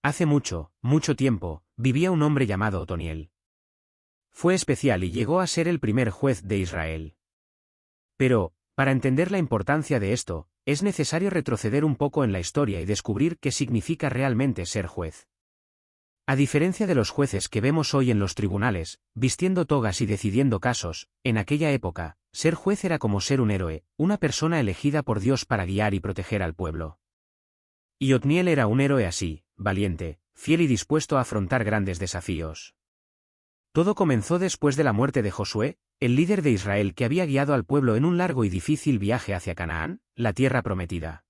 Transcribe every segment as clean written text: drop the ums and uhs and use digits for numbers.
Hace mucho, mucho tiempo, vivía un hombre llamado Otoniel. Fue especial y llegó a ser el primer juez de Israel. Pero, para entender la importancia de esto, es necesario retroceder un poco en la historia y descubrir qué significa realmente ser juez. A diferencia de los jueces que vemos hoy en los tribunales, vistiendo togas y decidiendo casos, en aquella época, ser juez era como ser un héroe, una persona elegida por Dios para guiar y proteger al pueblo. Y Otniel era un héroe así, valiente, fiel y dispuesto a afrontar grandes desafíos. Todo comenzó después de la muerte de Josué, el líder de Israel que había guiado al pueblo en un largo y difícil viaje hacia Canaán, la tierra prometida.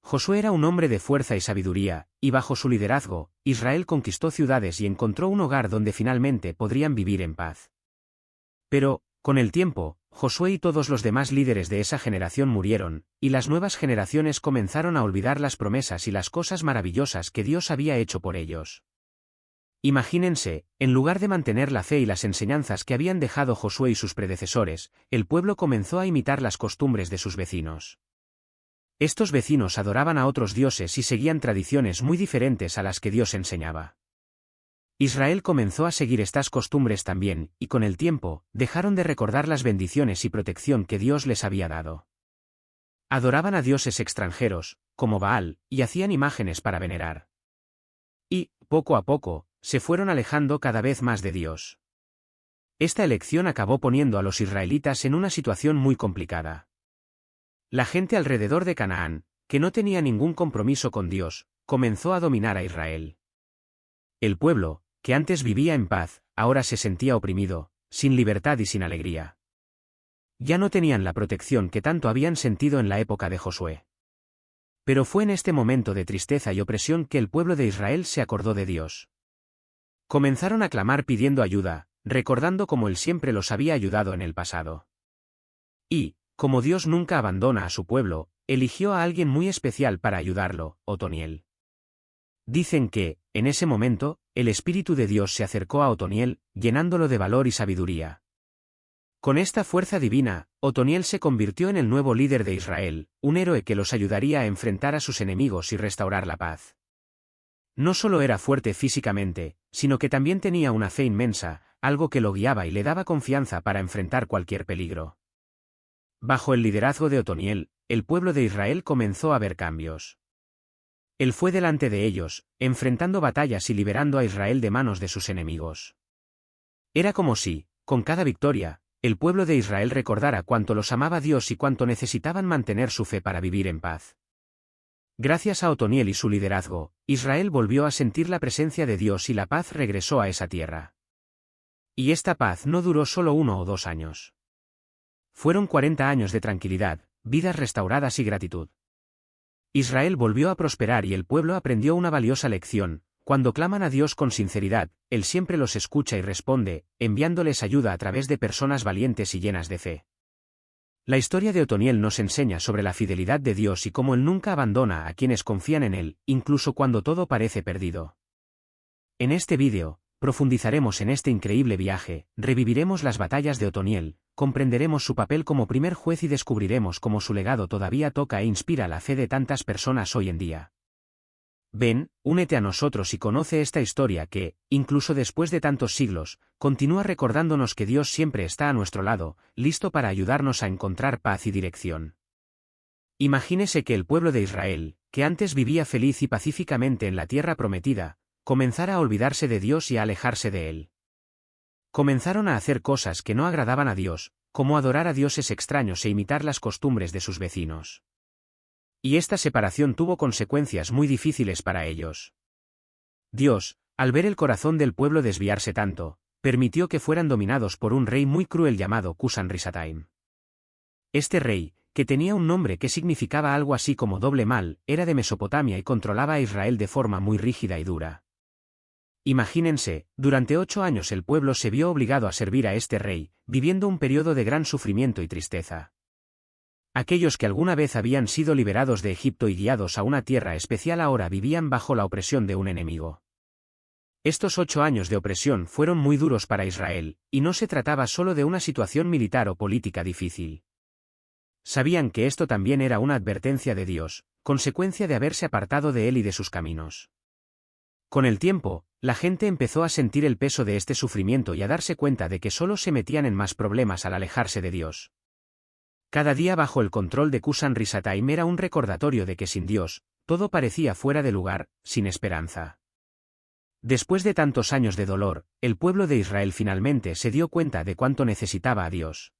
Josué era un hombre de fuerza y sabiduría, y bajo su liderazgo, Israel conquistó ciudades y encontró un hogar donde finalmente podrían vivir en paz. Pero, con el tiempo, Josué y todos los demás líderes de esa generación murieron, y las nuevas generaciones comenzaron a olvidar las promesas y las cosas maravillosas que Dios había hecho por ellos. Imagínense, en lugar de mantener la fe y las enseñanzas que habían dejado Josué y sus predecesores, el pueblo comenzó a imitar las costumbres de sus vecinos. Estos vecinos adoraban a otros dioses y seguían tradiciones muy diferentes a las que Dios enseñaba. Israel comenzó a seguir estas costumbres también, y con el tiempo, dejaron de recordar las bendiciones y protección que Dios les había dado. Adoraban a dioses extranjeros, como Baal, y hacían imágenes para venerar. Y, poco a poco, se fueron alejando cada vez más de Dios. Esta elección acabó poniendo a los israelitas en una situación muy complicada. La gente alrededor de Canaán, que no tenía ningún compromiso con Dios, comenzó a dominar a Israel. El pueblo, que antes vivía en paz, ahora se sentía oprimido, sin libertad y sin alegría. Ya no tenían la protección que tanto habían sentido en la época de Josué. Pero fue en este momento de tristeza y opresión que el pueblo de Israel se acordó de Dios. Comenzaron a clamar pidiendo ayuda, recordando cómo Él siempre los había ayudado en el pasado. Y, como Dios nunca abandona a su pueblo, eligió a alguien muy especial para ayudarlo, Otoniel. Dicen que, en ese momento, el Espíritu de Dios se acercó a Otoniel, llenándolo de valor y sabiduría. Con esta fuerza divina, Otoniel se convirtió en el nuevo líder de Israel, un héroe que los ayudaría a enfrentar a sus enemigos y restaurar la paz. No solo era fuerte físicamente, sino que también tenía una fe inmensa, algo que lo guiaba y le daba confianza para enfrentar cualquier peligro. Bajo el liderazgo de Otoniel, el pueblo de Israel comenzó a ver cambios. Él fue delante de ellos, enfrentando batallas y liberando a Israel de manos de sus enemigos. Era como si, con cada victoria, el pueblo de Israel recordara cuánto los amaba Dios y cuánto necesitaban mantener su fe para vivir en paz. Gracias a Otoniel y su liderazgo, Israel volvió a sentir la presencia de Dios y la paz regresó a esa tierra. Y esta paz no duró solo 1 o 2 años. Fueron 40 años de tranquilidad, vidas restauradas y gratitud. Israel volvió a prosperar y el pueblo aprendió una valiosa lección: cuando claman a Dios con sinceridad, Él siempre los escucha y responde, enviándoles ayuda a través de personas valientes y llenas de fe. La historia de Otoniel nos enseña sobre la fidelidad de Dios y cómo Él nunca abandona a quienes confían en Él, incluso cuando todo parece perdido. En este vídeo, profundizaremos en este increíble viaje, reviviremos las batallas de Otoniel, comprenderemos su papel como primer juez y descubriremos cómo su legado todavía toca e inspira la fe de tantas personas hoy en día. Ven, únete a nosotros y conoce esta historia que, incluso después de tantos siglos, continúa recordándonos que Dios siempre está a nuestro lado, listo para ayudarnos a encontrar paz y dirección. Imagínese que el pueblo de Israel, que antes vivía feliz y pacíficamente en la tierra prometida, comenzara a olvidarse de Dios y a alejarse de Él. Comenzaron a hacer cosas que no agradaban a Dios, como adorar a dioses extraños e imitar las costumbres de sus vecinos. Y esta separación tuvo consecuencias muy difíciles para ellos. Dios, al ver el corazón del pueblo desviarse tanto, permitió que fueran dominados por un rey muy cruel llamado Cusan-Risataim. Este rey, que tenía un nombre que significaba algo así como doble mal, era de Mesopotamia y controlaba a Israel de forma muy rígida y dura. Imagínense, durante 8 años el pueblo se vio obligado a servir a este rey, viviendo un periodo de gran sufrimiento y tristeza. Aquellos que alguna vez habían sido liberados de Egipto y guiados a una tierra especial ahora vivían bajo la opresión de un enemigo. Estos 8 años de opresión fueron muy duros para Israel, y no se trataba solo de una situación militar o política difícil. Sabían que esto también era una advertencia de Dios, consecuencia de haberse apartado de Él y de sus caminos. Con el tiempo, la gente empezó a sentir el peso de este sufrimiento y a darse cuenta de que solo se metían en más problemas al alejarse de Dios. Cada día bajo el control de Kusan Risataim era un recordatorio de que sin Dios, todo parecía fuera de lugar, sin esperanza. Después de tantos años de dolor, el pueblo de Israel finalmente se dio cuenta de cuánto necesitaba a Dios.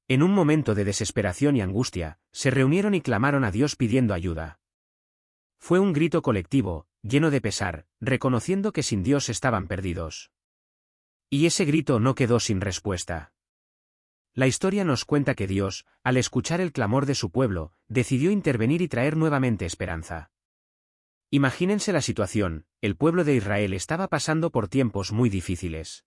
En un momento de desesperación y angustia, se reunieron y clamaron a Dios pidiendo ayuda. Fue un grito colectivo, lleno de pesar, reconociendo que sin Dios estaban perdidos. Y ese grito no quedó sin respuesta. La historia nos cuenta que Dios, al escuchar el clamor de su pueblo, decidió intervenir y traer nuevamente esperanza. Imagínense la situación, el pueblo de Israel estaba pasando por tiempos muy difíciles.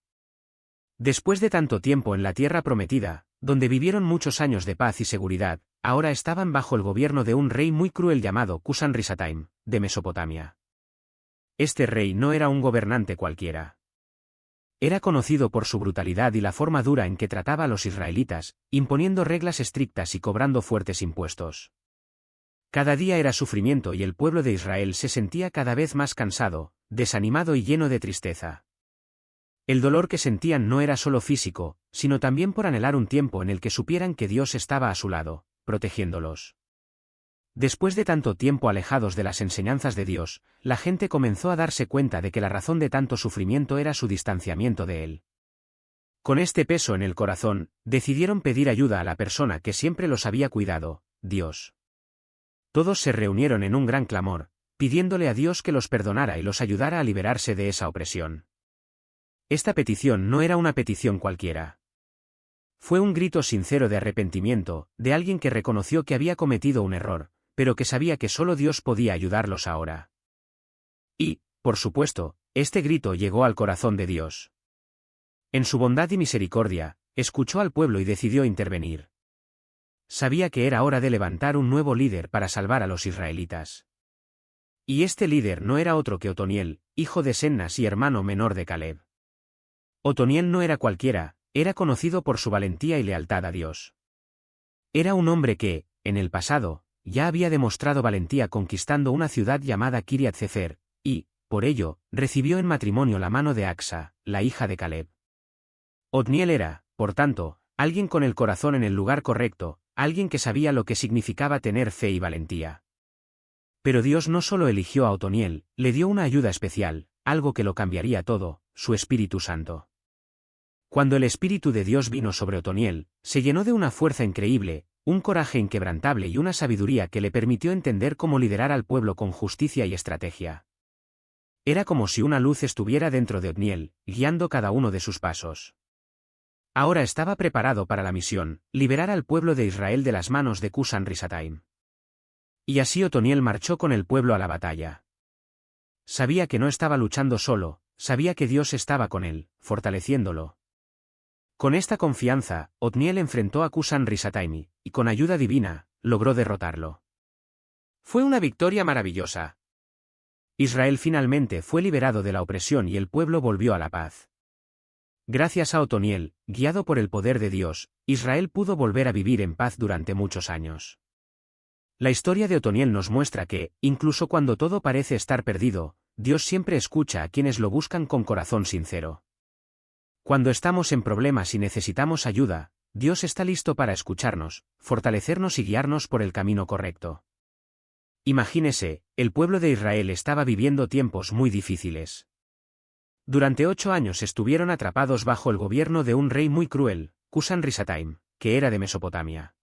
Después de tanto tiempo en la tierra prometida, donde vivieron muchos años de paz y seguridad, ahora estaban bajo el gobierno de un rey muy cruel llamado Kusan Risataim, de Mesopotamia. Este rey no era un gobernante cualquiera. Era conocido por su brutalidad y la forma dura en que trataba a los israelitas, imponiendo reglas estrictas y cobrando fuertes impuestos. Cada día era sufrimiento y el pueblo de Israel se sentía cada vez más cansado, desanimado y lleno de tristeza. El dolor que sentían no era solo físico, sino también por anhelar un tiempo en el que supieran que Dios estaba a su lado, protegiéndolos. Después de tanto tiempo alejados de las enseñanzas de Dios, la gente comenzó a darse cuenta de que la razón de tanto sufrimiento era su distanciamiento de Él. Con este peso en el corazón, decidieron pedir ayuda a la persona que siempre los había cuidado, Dios. Todos se reunieron en un gran clamor, pidiéndole a Dios que los perdonara y los ayudara a liberarse de esa opresión. Esta petición no era una petición cualquiera. Fue un grito sincero de arrepentimiento, de alguien que reconoció que había cometido un error, pero que sabía que solo Dios podía ayudarlos ahora. Y, por supuesto, este grito llegó al corazón de Dios. En su bondad y misericordia, escuchó al pueblo y decidió intervenir. Sabía que era hora de levantar un nuevo líder para salvar a los israelitas. Y este líder no era otro que Otoniel, hijo de Sennas y hermano menor de Caleb. Otoniel no era cualquiera, era conocido por su valentía y lealtad a Dios. Era un hombre que, en el pasado, ya había demostrado valentía conquistando una ciudad llamada Kiriat Sefer, y, por ello, recibió en matrimonio la mano de Axa, la hija de Caleb. Otniel era, por tanto, alguien con el corazón en el lugar correcto, alguien que sabía lo que significaba tener fe y valentía. Pero Dios no solo eligió a Otoniel, le dio una ayuda especial, algo que lo cambiaría todo, su Espíritu Santo. Cuando el Espíritu de Dios vino sobre Otoniel, se llenó de una fuerza increíble, un coraje inquebrantable y una sabiduría que le permitió entender cómo liderar al pueblo con justicia y estrategia. Era como si una luz estuviera dentro de Otniel, guiando cada uno de sus pasos. Ahora estaba preparado para la misión, liberar al pueblo de Israel de las manos de Kusan Risataim. Y así Otoniel marchó con el pueblo a la batalla. Sabía que no estaba luchando solo, sabía que Dios estaba con él, fortaleciéndolo. Con esta confianza, Otniel enfrentó a Kusan Risataim y, con ayuda divina, logró derrotarlo. Fue una victoria maravillosa. Israel finalmente fue liberado de la opresión y el pueblo volvió a la paz. Gracias a Otoniel, guiado por el poder de Dios, Israel pudo volver a vivir en paz durante muchos años. La historia de Otoniel nos muestra que, incluso cuando todo parece estar perdido, Dios siempre escucha a quienes lo buscan con corazón sincero. Cuando estamos en problemas y necesitamos ayuda, Dios está listo para escucharnos, fortalecernos y guiarnos por el camino correcto. Imagínese, el pueblo de Israel estaba viviendo tiempos muy difíciles. Durante 8 años estuvieron atrapados bajo el gobierno de un rey muy cruel, Kusan Risataim, que era de Mesopotamia.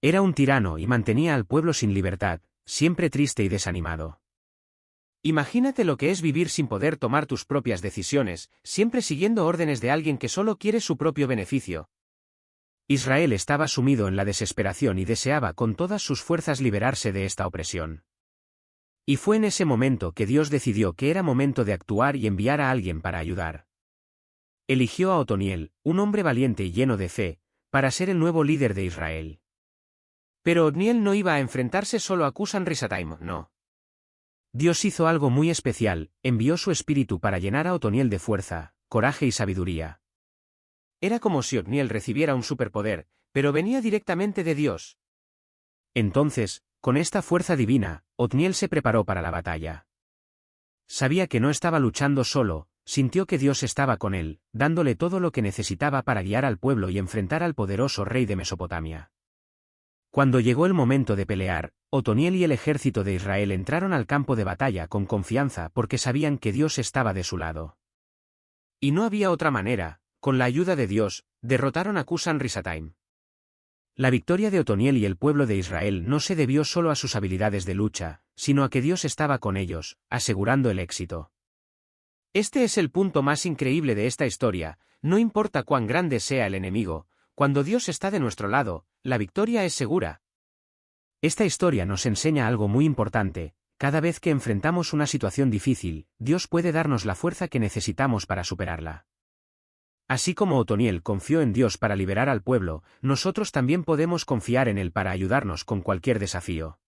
Era un tirano y mantenía al pueblo sin libertad, siempre triste y desanimado. Imagínate lo que es vivir sin poder tomar tus propias decisiones, siempre siguiendo órdenes de alguien que solo quiere su propio beneficio. Israel estaba sumido en la desesperación y deseaba con todas sus fuerzas liberarse de esta opresión. Y fue en ese momento que Dios decidió que era momento de actuar y enviar a alguien para ayudar. Eligió a Otoniel, un hombre valiente y lleno de fe, para ser el nuevo líder de Israel. Pero Otniel no iba a enfrentarse solo a Kusan Risataim, no. Dios hizo algo muy especial, envió su espíritu para llenar a Otoniel de fuerza, coraje y sabiduría. Era como si Otniel recibiera un superpoder, pero venía directamente de Dios. Entonces, con esta fuerza divina, Otniel se preparó para la batalla. Sabía que no estaba luchando solo, sintió que Dios estaba con él, dándole todo lo que necesitaba para guiar al pueblo y enfrentar al poderoso rey de Mesopotamia. Cuando llegó el momento de pelear, Otoniel y el ejército de Israel entraron al campo de batalla con confianza porque sabían que Dios estaba de su lado. Y no había otra manera, con la ayuda de Dios, derrotaron a Cusan-Risataim. La victoria de Otoniel y el pueblo de Israel no se debió solo a sus habilidades de lucha, sino a que Dios estaba con ellos, asegurando el éxito. Este es el punto más increíble de esta historia, no importa cuán grande sea el enemigo, cuando Dios está de nuestro lado, la victoria es segura. Esta historia nos enseña algo muy importante: cada vez que enfrentamos una situación difícil, Dios puede darnos la fuerza que necesitamos para superarla. Así como Otoniel confió en Dios para liberar al pueblo, nosotros también podemos confiar en Él para ayudarnos con cualquier desafío.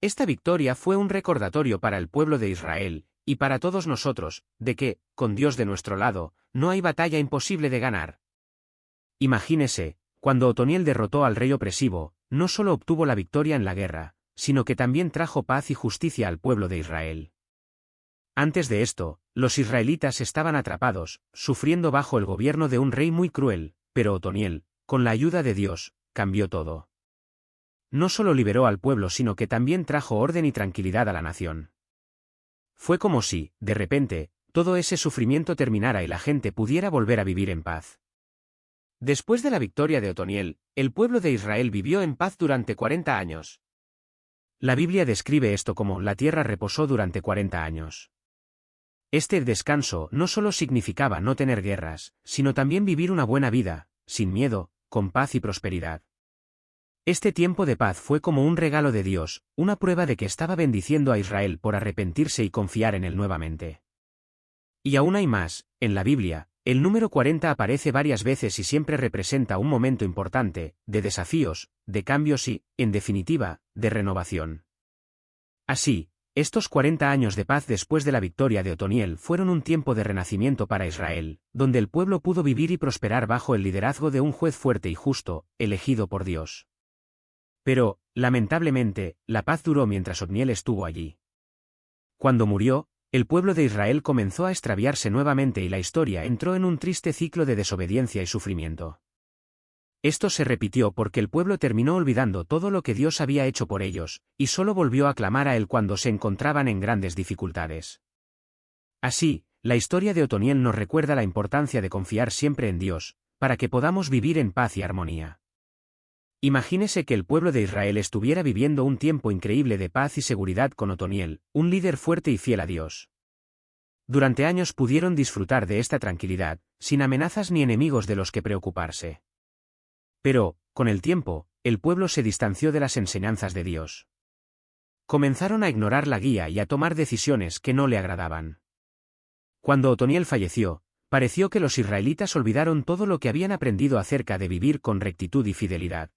Esta victoria fue un recordatorio para el pueblo de Israel, y para todos nosotros, de que, con Dios de nuestro lado, no hay batalla imposible de ganar. Imagínese, cuando Otoniel derrotó al rey opresivo, no solo obtuvo la victoria en la guerra, sino que también trajo paz y justicia al pueblo de Israel. Antes de esto, los israelitas estaban atrapados, sufriendo bajo el gobierno de un rey muy cruel, pero Otoniel, con la ayuda de Dios, cambió todo. No solo liberó al pueblo, sino que también trajo orden y tranquilidad a la nación. Fue como si, de repente, todo ese sufrimiento terminara y la gente pudiera volver a vivir en paz. Después de la victoria de Otoniel, el pueblo de Israel vivió en paz durante 40 años. La Biblia describe esto como la tierra reposó durante 40 años. Este descanso no solo significaba no tener guerras, sino también vivir una buena vida, sin miedo, con paz y prosperidad. Este tiempo de paz fue como un regalo de Dios, una prueba de que estaba bendiciendo a Israel por arrepentirse y confiar en Él nuevamente. Y aún hay más: en la Biblia, el número 40 aparece varias veces y siempre representa un momento importante, de desafíos, de cambios y, en definitiva, de renovación. Así, estos 40 años de paz después de la victoria de Otoniel fueron un tiempo de renacimiento para Israel, donde el pueblo pudo vivir y prosperar bajo el liderazgo de un juez fuerte y justo, elegido por Dios. Pero, lamentablemente, la paz duró mientras Otoniel estuvo allí. Cuando murió, el pueblo de Israel comenzó a extraviarse nuevamente y la historia entró en un triste ciclo de desobediencia y sufrimiento. Esto se repitió porque el pueblo terminó olvidando todo lo que Dios había hecho por ellos, y solo volvió a clamar a Él cuando se encontraban en grandes dificultades. Así, la historia de Otoniel nos recuerda la importancia de confiar siempre en Dios, para que podamos vivir en paz y armonía. Imagínese que el pueblo de Israel estuviera viviendo un tiempo increíble de paz y seguridad con Otoniel, un líder fuerte y fiel a Dios. Durante años pudieron disfrutar de esta tranquilidad, sin amenazas ni enemigos de los que preocuparse. Pero, con el tiempo, el pueblo se distanció de las enseñanzas de Dios. Comenzaron a ignorar la guía y a tomar decisiones que no le agradaban. Cuando Otoniel falleció, pareció que los israelitas olvidaron todo lo que habían aprendido acerca de vivir con rectitud y fidelidad.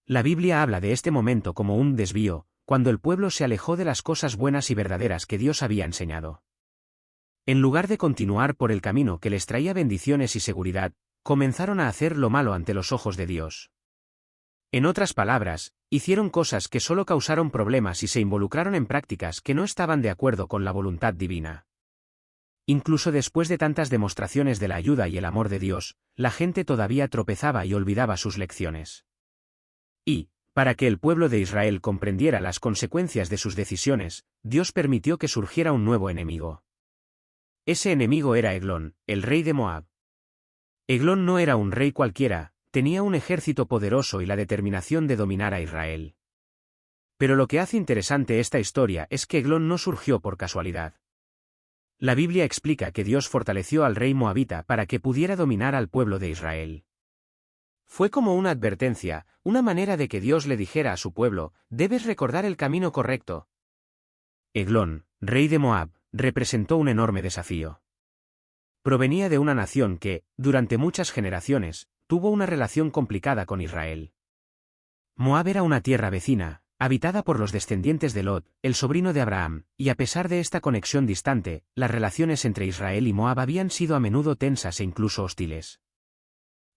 La Biblia habla de este momento como un desvío, cuando el pueblo se alejó de las cosas buenas y verdaderas que Dios había enseñado. En lugar de continuar por el camino que les traía bendiciones y seguridad, comenzaron a hacer lo malo ante los ojos de Dios. En otras palabras, hicieron cosas que solo causaron problemas y se involucraron en prácticas que no estaban de acuerdo con la voluntad divina. Incluso después de tantas demostraciones de la ayuda y el amor de Dios, la gente todavía tropezaba y olvidaba sus lecciones. Y, para que el pueblo de Israel comprendiera las consecuencias de sus decisiones, Dios permitió que surgiera un nuevo enemigo. Ese enemigo era Eglón, el rey de Moab. Eglón no era un rey cualquiera, tenía un ejército poderoso y la determinación de dominar a Israel. Pero lo que hace interesante esta historia es que Eglón no surgió por casualidad. La Biblia explica que Dios fortaleció al rey moabita para que pudiera dominar al pueblo de Israel. Fue como una advertencia, una manera de que Dios le dijera a su pueblo: debes recordar el camino correcto. Eglón, rey de Moab, representó un enorme desafío. Provenía de una nación que, durante muchas generaciones, tuvo una relación complicada con Israel. Moab era una tierra vecina, habitada por los descendientes de Lot, el sobrino de Abraham, y a pesar de esta conexión distante, las relaciones entre Israel y Moab habían sido a menudo tensas e incluso hostiles.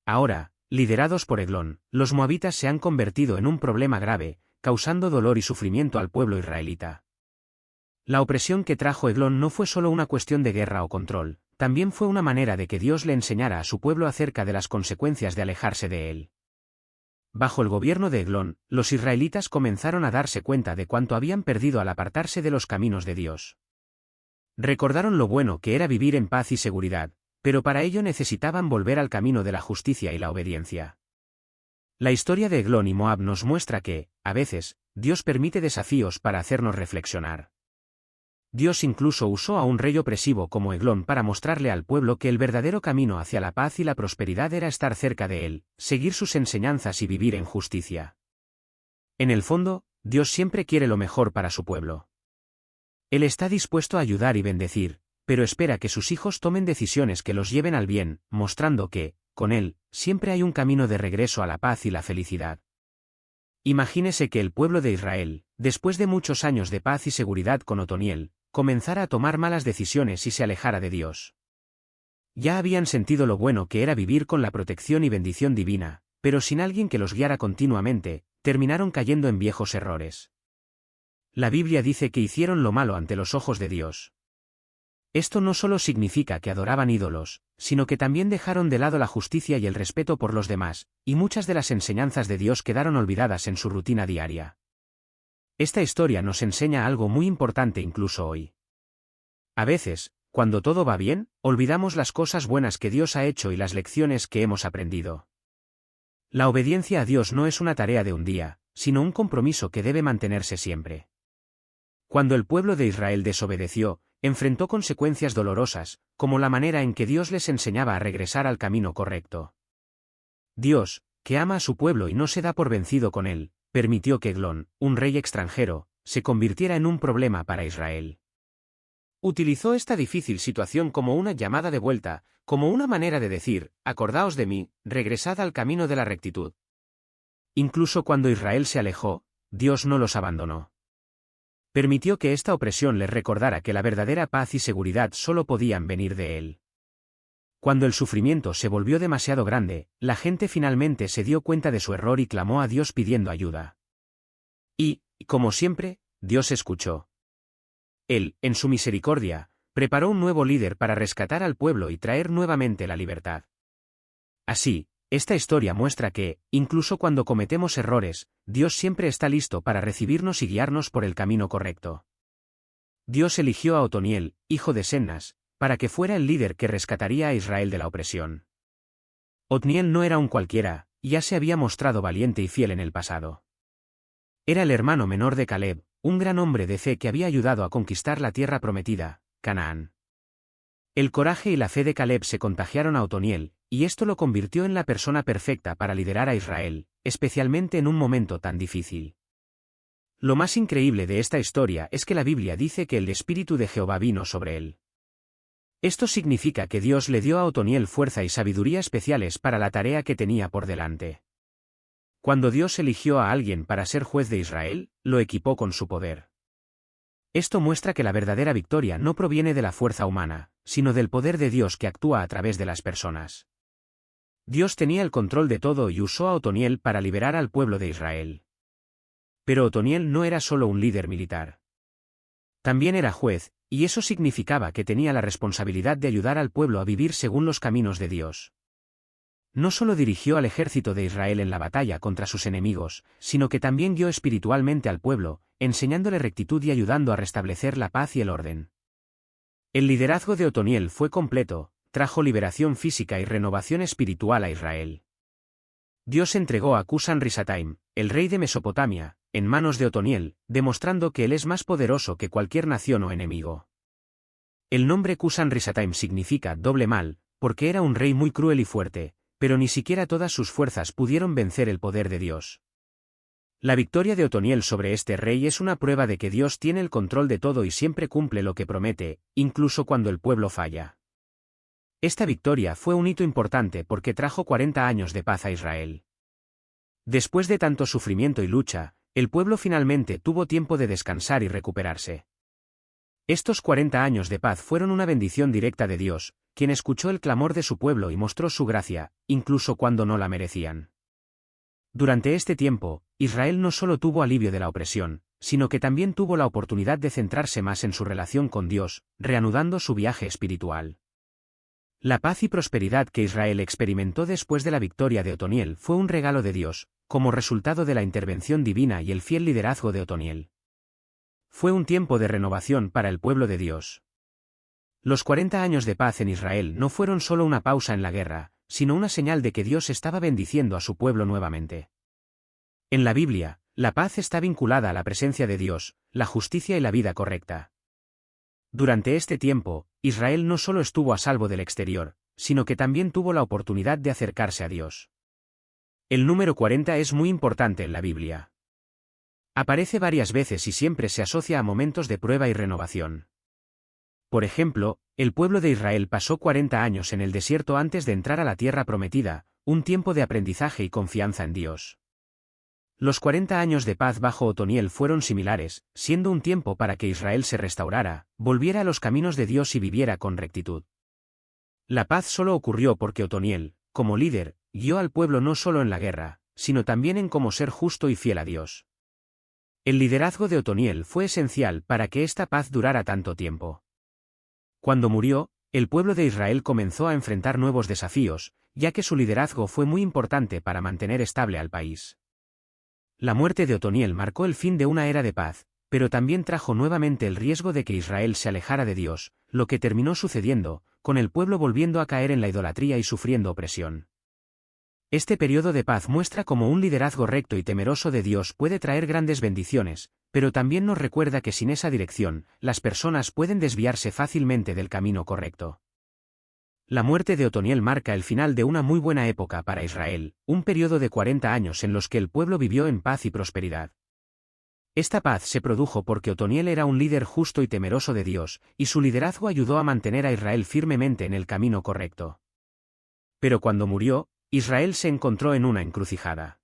Ahora, liderados por Eglón, los moabitas se han convertido en un problema grave, causando dolor y sufrimiento al pueblo israelita. La opresión que trajo Eglón no fue solo una cuestión de guerra o control, también fue una manera de que Dios le enseñara a su pueblo acerca de las consecuencias de alejarse de él. Bajo el gobierno de Eglón, los israelitas comenzaron a darse cuenta de cuánto habían perdido al apartarse de los caminos de Dios. Recordaron lo bueno que era vivir en paz y seguridad, pero para ello necesitaban volver al camino de la justicia y la obediencia. La historia de Eglón y Moab nos muestra que, a veces, Dios permite desafíos para hacernos reflexionar. Dios incluso usó a un rey opresivo como Eglón para mostrarle al pueblo que el verdadero camino hacia la paz y la prosperidad era estar cerca de él, seguir sus enseñanzas y vivir en justicia. En el fondo, Dios siempre quiere lo mejor para su pueblo. Él está dispuesto a ayudar y bendecir, pero espera que sus hijos tomen decisiones que los lleven al bien, mostrando que, con Él, siempre hay un camino de regreso a la paz y la felicidad. Imagínese que el pueblo de Israel, después de muchos años de paz y seguridad con Otoniel, comenzara a tomar malas decisiones y se alejara de Dios. Ya habían sentido lo bueno que era vivir con la protección y bendición divina, pero sin alguien que los guiara continuamente, terminaron cayendo en viejos errores. La Biblia dice que hicieron lo malo ante los ojos de Dios. Esto no solo significa que adoraban ídolos, sino que también dejaron de lado la justicia y el respeto por los demás, y muchas de las enseñanzas de Dios quedaron olvidadas en su rutina diaria. Esta historia nos enseña algo muy importante incluso hoy. A veces, cuando todo va bien, olvidamos las cosas buenas que Dios ha hecho y las lecciones que hemos aprendido. La obediencia a Dios no es una tarea de un día, sino un compromiso que debe mantenerse siempre. Cuando el pueblo de Israel desobedeció, enfrentó consecuencias dolorosas, como la manera en que Dios les enseñaba a regresar al camino correcto. Dios, que ama a su pueblo y no se da por vencido con él, permitió que Eglón, un rey extranjero, se convirtiera en un problema para Israel. Utilizó esta difícil situación como una llamada de vuelta, como una manera de decir, acordaos de mí, regresad al camino de la rectitud. Incluso cuando Israel se alejó, Dios no los abandonó. Permitió que esta opresión les recordara que la verdadera paz y seguridad solo podían venir de Él. Cuando el sufrimiento se volvió demasiado grande, la gente finalmente se dio cuenta de su error y clamó a Dios pidiendo ayuda. Y, como siempre, Dios escuchó. Él, en su misericordia, preparó un nuevo líder para rescatar al pueblo y traer nuevamente la libertad. Así, esta historia muestra que, incluso cuando cometemos errores, Dios siempre está listo para recibirnos y guiarnos por el camino correcto. Dios eligió a Otoniel, hijo de Sennas, para que fuera el líder que rescataría a Israel de la opresión. Otniel no era un cualquiera, ya se había mostrado valiente y fiel en el pasado. Era el hermano menor de Caleb, un gran hombre de fe que había ayudado a conquistar la tierra prometida, Canaán. El coraje y la fe de Caleb se contagiaron a Otoniel, y esto lo convirtió en la persona perfecta para liderar a Israel, especialmente en un momento tan difícil. Lo más increíble de esta historia es que la Biblia dice que el Espíritu de Jehová vino sobre él. Esto significa que Dios le dio a Otoniel fuerza y sabiduría especiales para la tarea que tenía por delante. Cuando Dios eligió a alguien para ser juez de Israel, lo equipó con su poder. Esto muestra que la verdadera victoria no proviene de la fuerza humana, sino del poder de Dios que actúa a través de las personas. Dios tenía el control de todo y usó a Otoniel para liberar al pueblo de Israel. Pero Otoniel no era solo un líder militar. También era juez, y eso significaba que tenía la responsabilidad de ayudar al pueblo a vivir según los caminos de Dios. No solo dirigió al ejército de Israel en la batalla contra sus enemigos, sino que también guió espiritualmente al pueblo, enseñándole rectitud y ayudando a restablecer la paz y el orden. El liderazgo de Otoniel fue completo, trajo liberación física y renovación espiritual a Israel. Dios entregó a Cusan-Risataim, el rey de Mesopotamia, en manos de Otoniel, demostrando que él es más poderoso que cualquier nación o enemigo. El nombre Cusan-Risataim significa doble mal, porque era un rey muy cruel y fuerte, pero ni siquiera todas sus fuerzas pudieron vencer el poder de Dios. La victoria de Otoniel sobre este rey es una prueba de que Dios tiene el control de todo y siempre cumple lo que promete, incluso cuando el pueblo falla. Esta victoria fue un hito importante porque trajo 40 años de paz a Israel. Después de tanto sufrimiento y lucha, el pueblo finalmente tuvo tiempo de descansar y recuperarse. Estos 40 años de paz fueron una bendición directa de Dios, quien escuchó el clamor de su pueblo y mostró su gracia, incluso cuando no la merecían. Durante este tiempo, Israel no solo tuvo alivio de la opresión, sino que también tuvo la oportunidad de centrarse más en su relación con Dios, reanudando su viaje espiritual. La paz y prosperidad que Israel experimentó después de la victoria de Otoniel fue un regalo de Dios, como resultado de la intervención divina y el fiel liderazgo de Otoniel. Fue un tiempo de renovación para el pueblo de Dios. Los 40 años de paz en Israel no fueron solo una pausa en la guerra, sino una señal de que Dios estaba bendiciendo a su pueblo nuevamente. En la Biblia, la paz está vinculada a la presencia de Dios, la justicia y la vida correcta. Durante este tiempo, Israel no solo estuvo a salvo del exterior, sino que también tuvo la oportunidad de acercarse a Dios. El número 40 es muy importante en la Biblia. Aparece varias veces y siempre se asocia a momentos de prueba y renovación. Por ejemplo, el pueblo de Israel pasó 40 años en el desierto antes de entrar a la tierra prometida, un tiempo de aprendizaje y confianza en Dios. Los 40 años de paz bajo Otoniel fueron similares, siendo un tiempo para que Israel se restaurara, volviera a los caminos de Dios y viviera con rectitud. La paz solo ocurrió porque Otoniel, como líder, guió al pueblo no solo en la guerra, sino también en cómo ser justo y fiel a Dios. El liderazgo de Otoniel fue esencial para que esta paz durara tanto tiempo. Cuando murió, el pueblo de Israel comenzó a enfrentar nuevos desafíos, ya que su liderazgo fue muy importante para mantener estable al país. La muerte de Otoniel marcó el fin de una era de paz, pero también trajo nuevamente el riesgo de que Israel se alejara de Dios, lo que terminó sucediendo, con el pueblo volviendo a caer en la idolatría y sufriendo opresión. Este periodo de paz muestra cómo un liderazgo recto y temeroso de Dios puede traer grandes bendiciones, pero también nos recuerda que sin esa dirección, las personas pueden desviarse fácilmente del camino correcto. La muerte de Otoniel marca el final de una muy buena época para Israel, un periodo de 40 años en los que el pueblo vivió en paz y prosperidad. Esta paz se produjo porque Otoniel era un líder justo y temeroso de Dios, y su liderazgo ayudó a mantener a Israel firmemente en el camino correcto. Pero cuando murió, Israel se encontró en una encrucijada.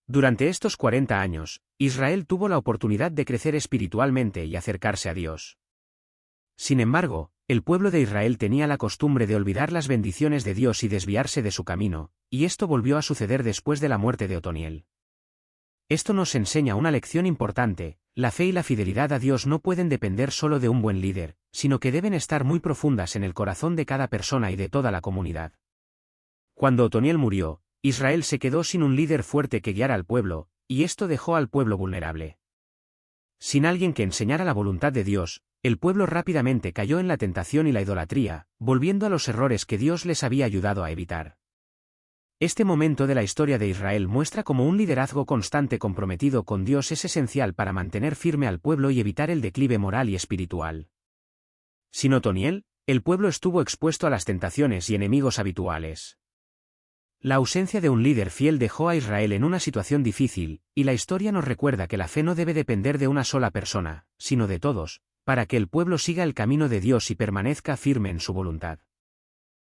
Durante estos 40 años, Israel tuvo la oportunidad de crecer espiritualmente y acercarse a Dios. Sin embargo, el pueblo de Israel tenía la costumbre de olvidar las bendiciones de Dios y desviarse de su camino, y esto volvió a suceder después de la muerte de Otoniel. Esto nos enseña una lección importante: la fe y la fidelidad a Dios no pueden depender solo de un buen líder, sino que deben estar muy profundas en el corazón de cada persona y de toda la comunidad. Cuando Otoniel murió, Israel se quedó sin un líder fuerte que guiara al pueblo, y esto dejó al pueblo vulnerable. Sin alguien que enseñara la voluntad de Dios, el pueblo rápidamente cayó en la tentación y la idolatría, volviendo a los errores que Dios les había ayudado a evitar. Este momento de la historia de Israel muestra cómo un liderazgo constante comprometido con Dios es esencial para mantener firme al pueblo y evitar el declive moral y espiritual. Sin Otoniel, el pueblo estuvo expuesto a las tentaciones y enemigos habituales. La ausencia de un líder fiel dejó a Israel en una situación difícil, y la historia nos recuerda que la fe no debe depender de una sola persona, sino de todos, para que el pueblo siga el camino de Dios y permanezca firme en su voluntad.